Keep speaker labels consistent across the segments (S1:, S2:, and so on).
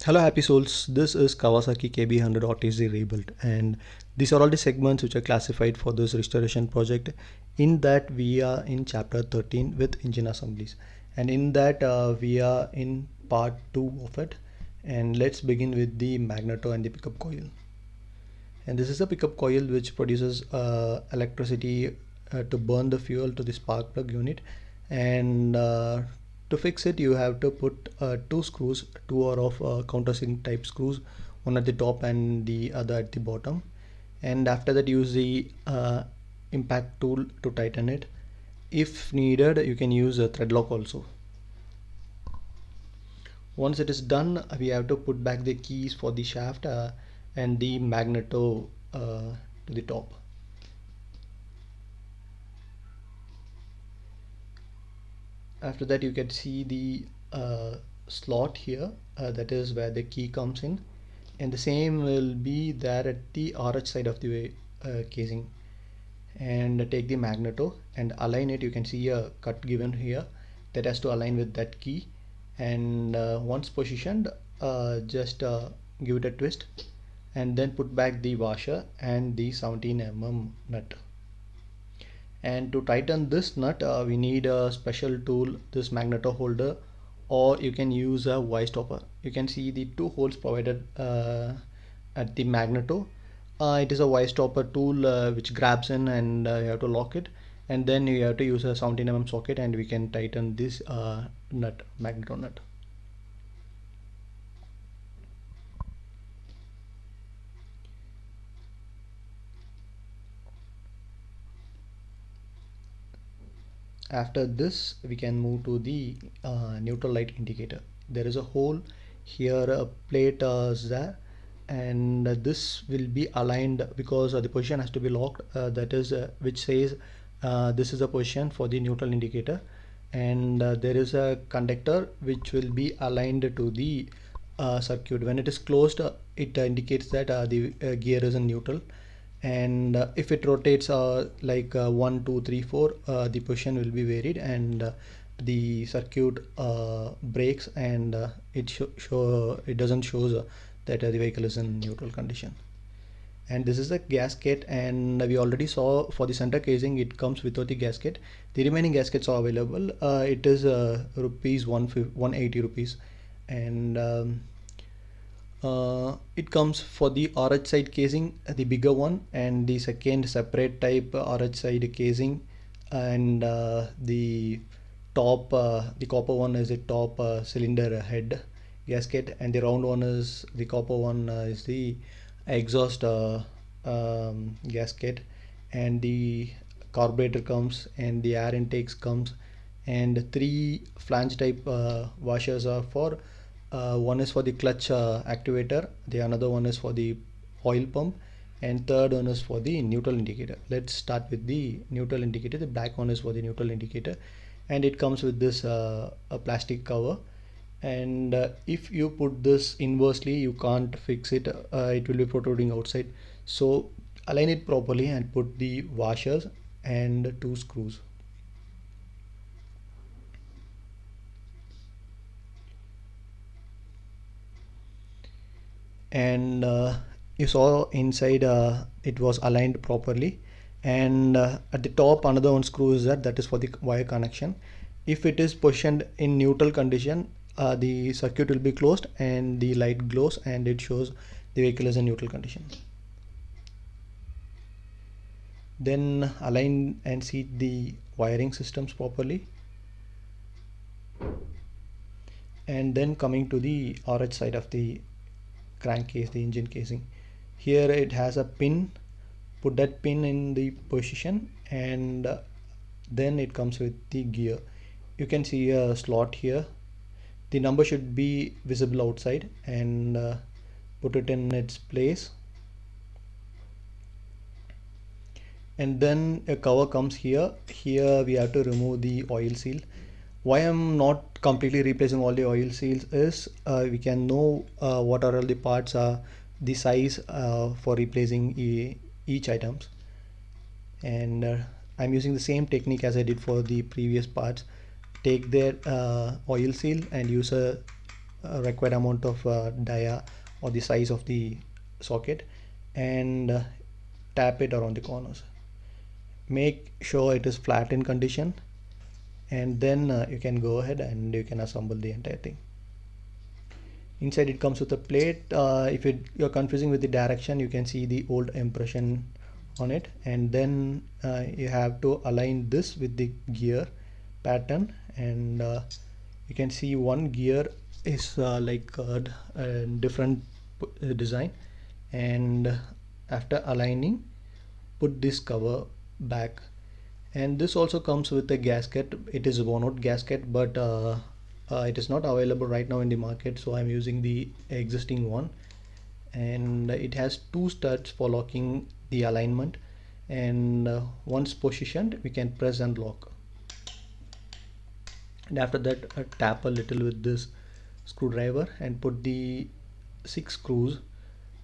S1: Hello happy souls, this is Kawasaki KB100 OTZ rebuilt, and these are all the segments which are classified for this restoration project. In that we are in chapter 13 with engine assemblies, and in that we are in part 2 of it. And let's begin with the magneto and the pickup coil. And this is a pickup coil which produces electricity to burn the fuel to the spark plug unit. And to fix it you have to put two screws, two are of countersink type screws, one at the top and the other at the bottom. And after that use the impact tool to tighten it. If needed you can use a thread lock also. Once it is done we have to put back the keys for the shaft and the magneto to the top. After that you can see the slot here, that is where the key comes in, and the same will be there at the RH side of the casing. And take the magneto and align it. You can see a cut given here that has to align with that key, and once positioned just give it a twist and then put back the washer and the 17 mm nut. And to tighten this nut we need a special tool, this magneto holder, or you can use a Y stopper. You can see the two holes provided at the magneto. It is a Y stopper tool which grabs in, and you have to lock it, and then you have to use a 17 mm socket and we can tighten this nut, magneto nut. After this we can move to the neutral light indicator. There is a hole here, a plate is there, and this will be aligned because the position has to be locked, that is which says this is a position for the neutral indicator. And there is a conductor which will be aligned to the circuit. When it is closed it indicates that the gear is in neutral, and if it rotates like 1 2 3 4 the position will be varied, and the circuit breaks, and it doesn't shows that the vehicle is in neutral condition. And this is a gasket, and we already saw for the center casing it comes without the gasket. The remaining gaskets are available. It is rupees 180 rupees. And it comes for the RH side casing, the bigger one, and the second separate type RH side casing, and the copper one is the top cylinder head gasket, and the round one is the copper one is the exhaust gasket. And the carburetor comes, and the air intakes comes, and three flange type washers are for one is for the clutch activator, the another one is for the oil pump, and third one is for the neutral indicator. Let's start with the neutral indicator. The black one is for the neutral indicator, and it comes with this a plastic cover. And if you put this inversely you can't fix it, it will be protruding outside. So align it properly and put the washers and two screws. And you saw inside it was aligned properly. And at the top another one screw is that is for the wire connection. If it is positioned in neutral condition the circuit will be closed and the light glows and it shows the vehicle is in neutral condition. Then align and seat the wiring systems properly. And then coming to the RH side of the crankcase, the engine casing, here it has a pin. Put that pin in the position, and then it comes with the gear. You can see a slot here. The number should be visible outside, and put it in its place. And then a cover comes here. Here we have to remove the oil seal. Why I'm not completely replacing all the oil seals is we can know what are all the parts are, the size for replacing each items. And I'm using the same technique as I did for the previous parts. Take their oil seal and use a required amount of dia or the size of the socket, and tap it around the corners. Make sure it is flat in condition, and then you can go ahead and you can assemble the entire thing. Inside it comes with a plate. If you're confusing with the direction, you can see the old impression on it, and then you have to align this with the gear pattern, and you can see one gear is like a different design, and after aligning, put this cover back. And this also comes with a gasket. It is a worn-out gasket, but it is not available right now in the market, so I'm using the existing one. And it has two studs for locking the alignment, and once positioned we can press and lock. And after that, tap a little with this screwdriver and put the 6 screws.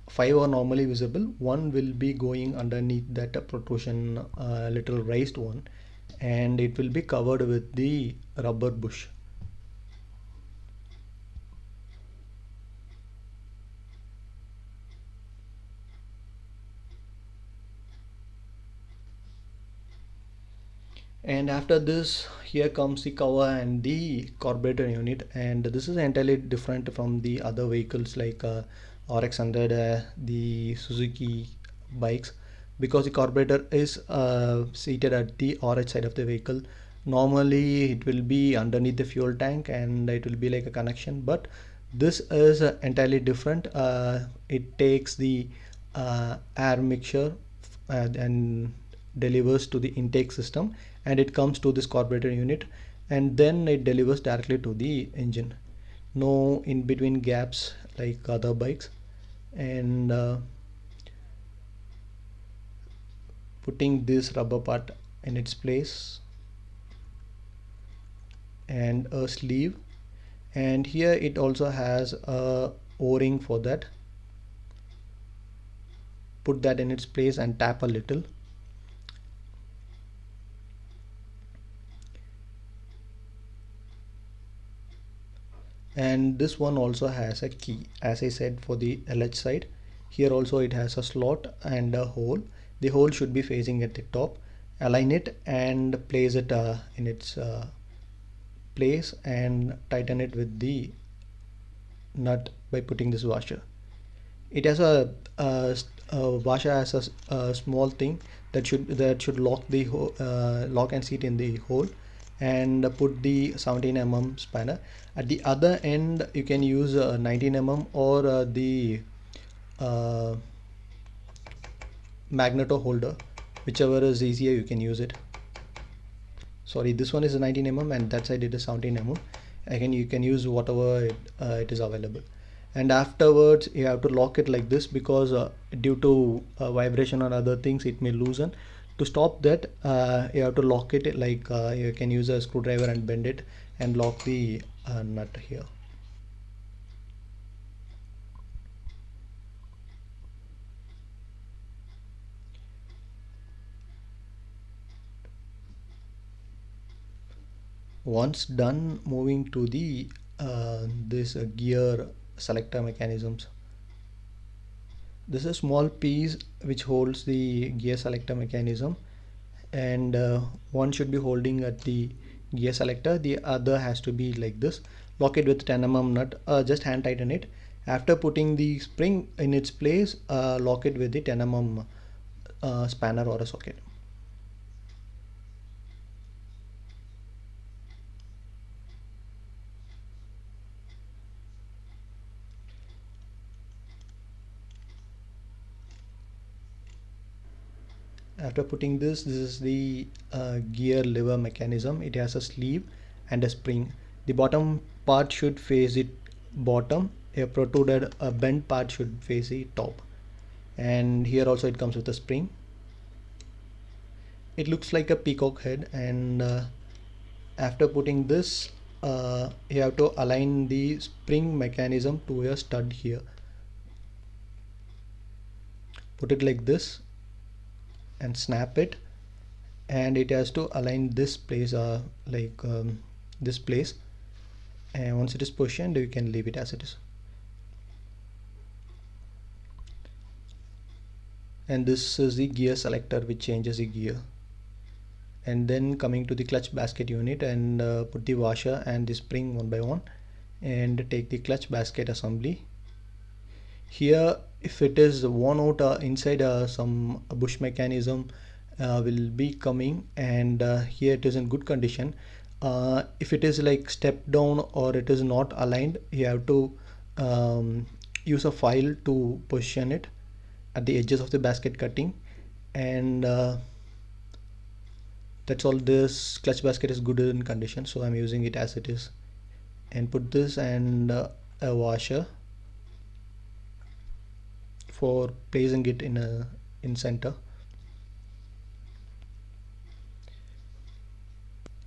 S1: 5 are normally visible, one will be going underneath that protrusion, little raised one, and it will be covered with the rubber bush. And after this, here comes the cover and the carburetor unit, and this is entirely different from the other vehicles like RX 100, the Suzuki bikes, because the carburetor is seated at the RH side of the vehicle. Normally it will be underneath the fuel tank and it will be like a connection, but this is entirely different. It takes the air mixture and delivers to the intake system, and it comes to this carburetor unit, and then it delivers directly to the engine. No in between gaps like other bikes. And putting this rubber part in its place, and a sleeve, and here it also has a o-ring for that. Put that in its place and tap a little. And this one also has a key, as I said, for the LH side. Here also it has a slot and a hole. The hole should be facing at the top. Align it and place it in its place, and tighten it with the nut by putting this washer. It has a washer as a small thing that should lock and seat in the hole, and put the 17 mm spanner. At the other end you can use 19 mm or the uh, magneto holder, whichever is easier you can use it. Sorry, this one is a 19 mm and that side it is 17 mm. Again, you can use whatever it is available. And afterwards you have to lock it like this, because due to vibration or other things it may loosen. To stop that, you have to lock it like you can use a screwdriver and bend it and lock the nut here. Once done, moving to the this gear selector mechanisms. This is a small piece which holds the gear selector mechanism, and one should be holding at the gear selector, the other has to be like this. Lock it with 10 mm nut, just hand tighten it. After putting the spring in its place, lock it with the 10 mm spanner or a socket. After putting this is the gear lever mechanism. It has a sleeve and a spring. The bottom part should face it bottom, a protruded bent part should face the top, and here also it comes with a spring. It looks like a peacock head, and after putting this, you have to align the spring mechanism to a stud here. Put it like this and snap it, and it has to align this place, this place, and once it is positioned you can leave it as it is. And this is the gear selector which changes the gear. And then coming to the clutch basket unit, and put the washer and the spring one by one and take the clutch basket assembly. Here if it is worn out inside, some bush mechanism will be coming, and here it is in good condition. If it is like step down or it is not aligned, you have to use a file to position it at the edges of the basket cutting. And that's all. This clutch basket is good in condition, so I'm using it as it is. And put this and a washer for placing it in center.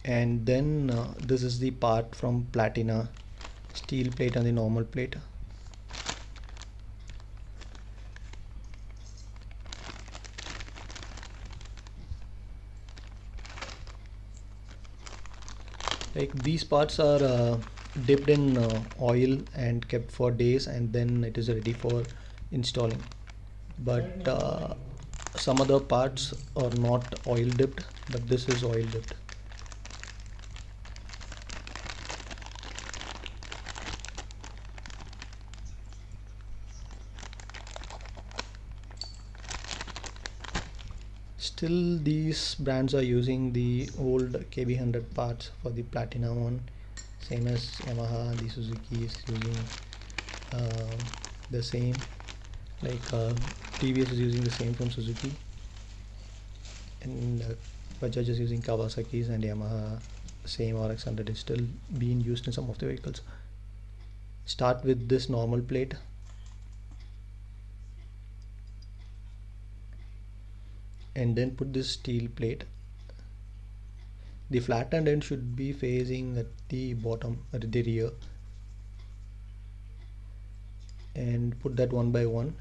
S1: And then this is the part from platina, steel plate and the normal plate. Like these parts are dipped in oil and kept for days, and then it is ready for installing. But some other parts are not oil dipped, but this is oil dipped. Still these brands are using the old KB100 parts for the platina one, same as Yamaha. The Suzuki is using uh, the same, like TVS is using the same from Suzuki, and Bajaj is using Kawasaki's, and Yamaha same RX100 is still being used in some of the vehicles. Start with this normal plate, and then put this steel plate. The flattened end should be facing at the bottom, at the rear, and put that one by one.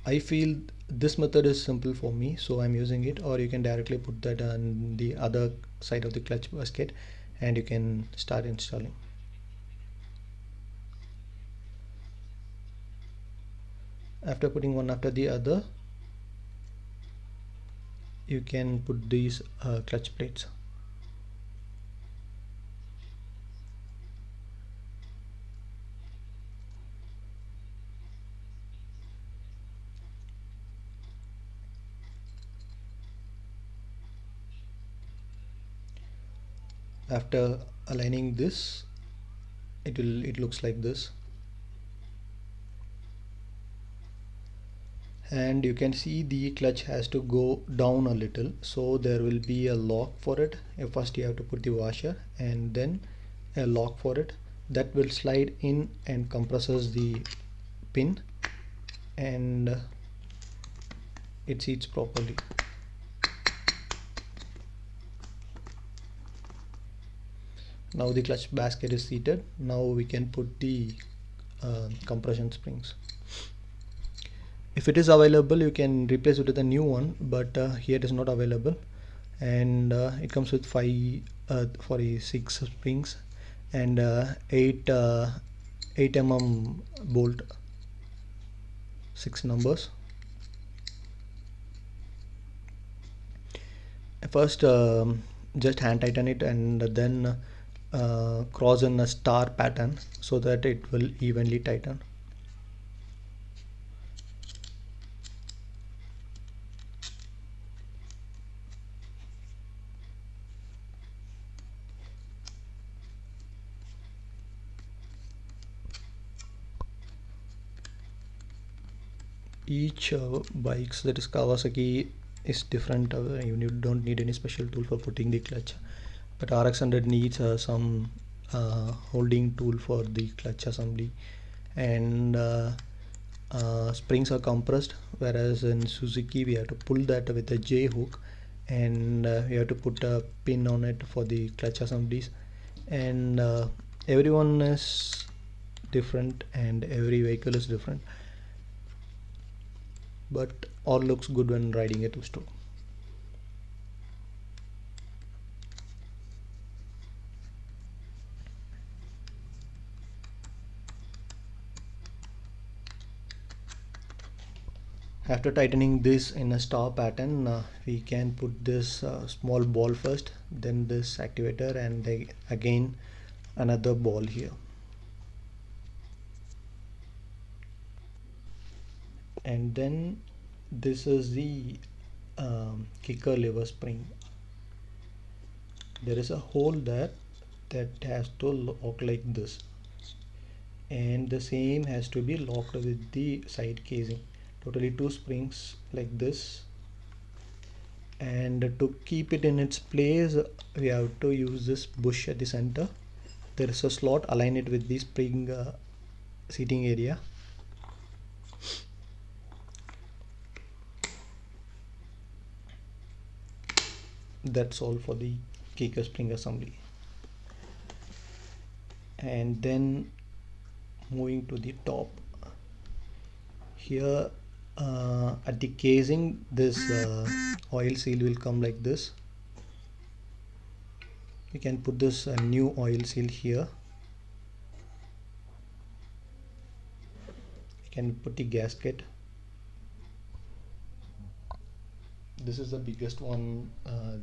S1: I feel this method is simple for me, so I'm using it. Or you can directly put that on the other side of the clutch basket and you can start installing. After putting one after the other, you can put these clutch plates. After aligning this, it looks like this. And you can see the clutch has to go down a little, so there will be a lock for it. First you have to put the washer and then a lock for it that will slide in and compresses the pin, and it seats properly. Now the clutch basket is seated. Now we can put the compression springs. If it is available, you can replace it with a new one, but here it is not available. And it comes with 6 springs and 8 bolt, 6 numbers. First just hand tighten it, and then cross in a star pattern so that it will evenly tighten. Each bikes, that is Kawasaki, is different. You don't need any special tool for putting the clutch, but RX100 needs some holding tool for the clutch assembly. And springs are compressed, whereas in Suzuki we have to pull that with a J hook, and we have to put a pin on it for the clutch assemblies. And everyone is different and every vehicle is different, but all looks good when riding a two-stroke. After tightening this in a star pattern, we can put this small ball first, then this activator, and again another ball here. And then this is the kicker lever spring. There is a hole there that has to lock like this, and the same has to be locked with the side casing. Totally two springs like this, and to keep it in its place we have to use this bush at the center. There is a slot, align it with the spring seating area. That's all for the kicker spring assembly. And then moving to the top, here at the casing, this oil seal will come like this. You can put this new oil seal here. You can put the gasket. This is the biggest one,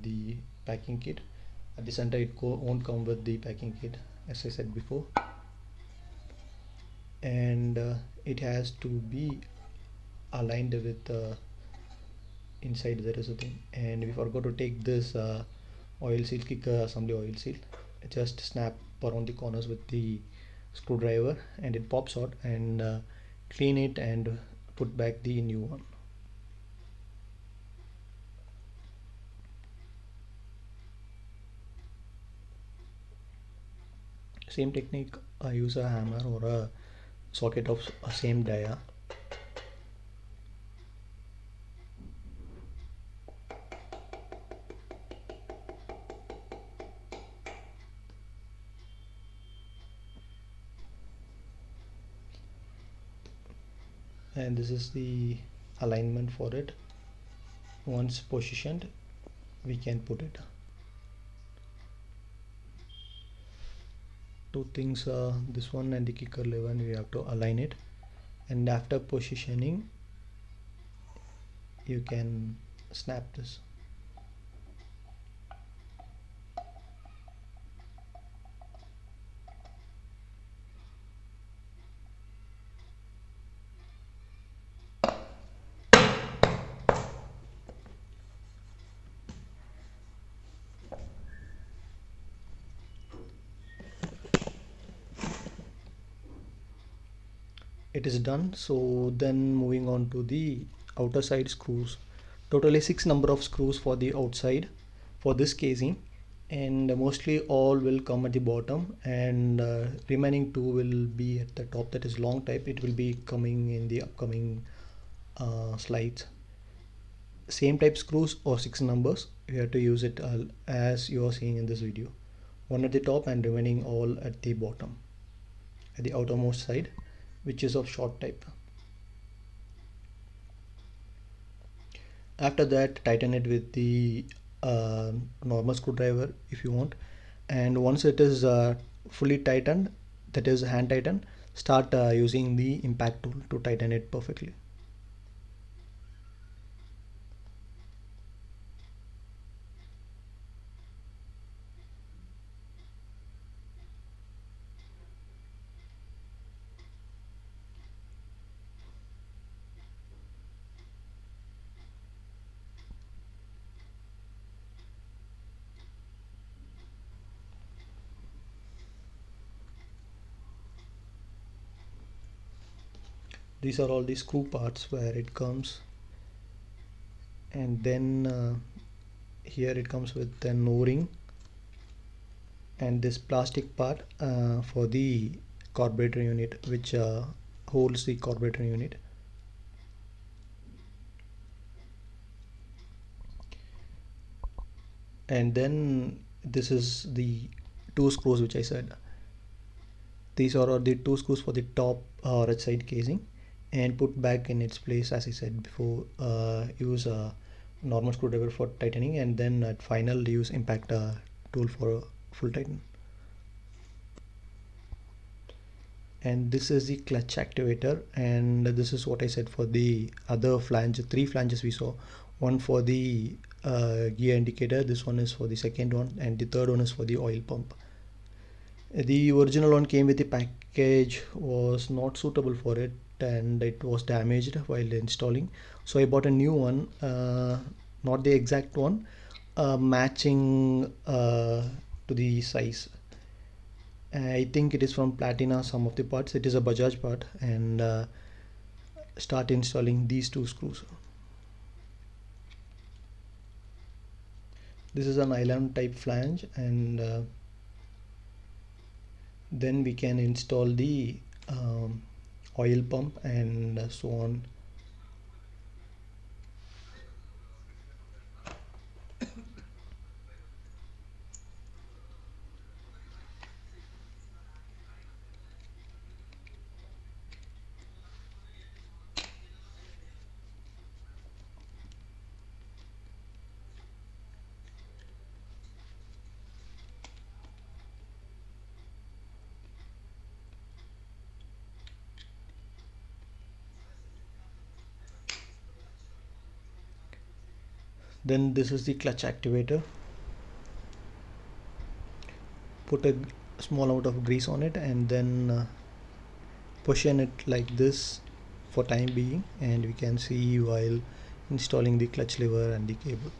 S1: the packing kit. At the center it won't come with the packing kit, as I said before, and it has to be aligned with inside. There is a thing, and we forgot to take this oil seal, kicker assembly oil seal. Just snap around the corners with the screwdriver and it pops out, and clean it and put back the new one. Same technique, I use a hammer or a socket of same dia. And this is the alignment for it. Once positioned, we can put it. Two things, this one and the kicker lever, we have to align it, and after positioning you can snap this. It is done. So then moving on to the outer side screws. Totally 6 number of screws for the outside for this casing, and mostly all will come at the bottom, and remaining 2 will be at the top. That is long type. It will be coming in the upcoming slides. Same type screws or 6 numbers, you have to use it as you are seeing in this video. One at the top and remaining all at the bottom, at the outermost side, which is of short type. After that, tighten it with the normal screwdriver if you want, and once it is fully tightened, that is hand tightened, start using the impact tool to tighten it perfectly. These are all the screw parts where it comes, and then here it comes with an o-ring and this plastic part for the carburetor unit, which holds the carburetor unit. And then this is the 2 screws which I said. These are the 2 screws for the top right side casing, and put back in its place as I said before. Use a normal screwdriver for tightening, and then at final use impact tool for full tighten. and this is the clutch activator, and this is what I said for the other flange. Three flanges we saw, one for the gear indicator, this one is for the second one, and the third one is for the oil pump. The original one came with the package, was not suitable for it, and it was damaged while installing, so I bought a new one, not the exact one, matching to the size. I think it is from Platina, some of the parts. It is a Bajaj part, and start installing these two screws. This is an island type flange, and then we can install the um, oil pump and so on. Then this is the clutch activator. Put a small amount of grease on it, and then position it like this for time being, and we can see while installing the clutch lever and the cable.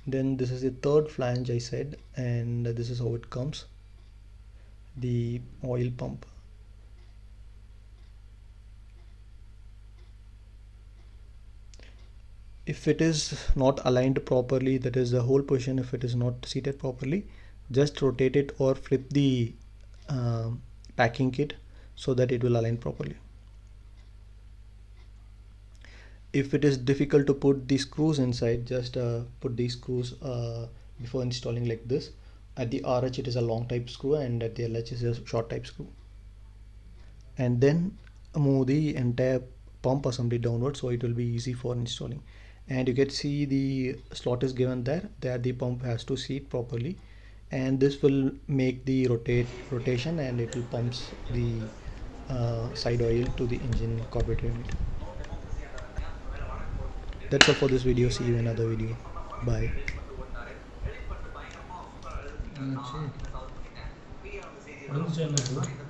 S1: Then this is the third flange I said, and this is how it comes, the oil pump. If it is not aligned properly, that is the whole position, if it is not seated properly, just rotate it or flip the packing kit so that it will align properly. If it is difficult to put the screws inside, just put these screws before installing like this. At the RH it is a long type screw, and at the LH is a short type screw, and then move the entire pump assembly downward so it will be easy for installing. And you can see the slot is given there the pump has to seat properly, and this will make the rotation, and it will pumps the side oil to the engine carburetor unit. That's all for this video. See you in another video. Bye.
S2: What is the channel?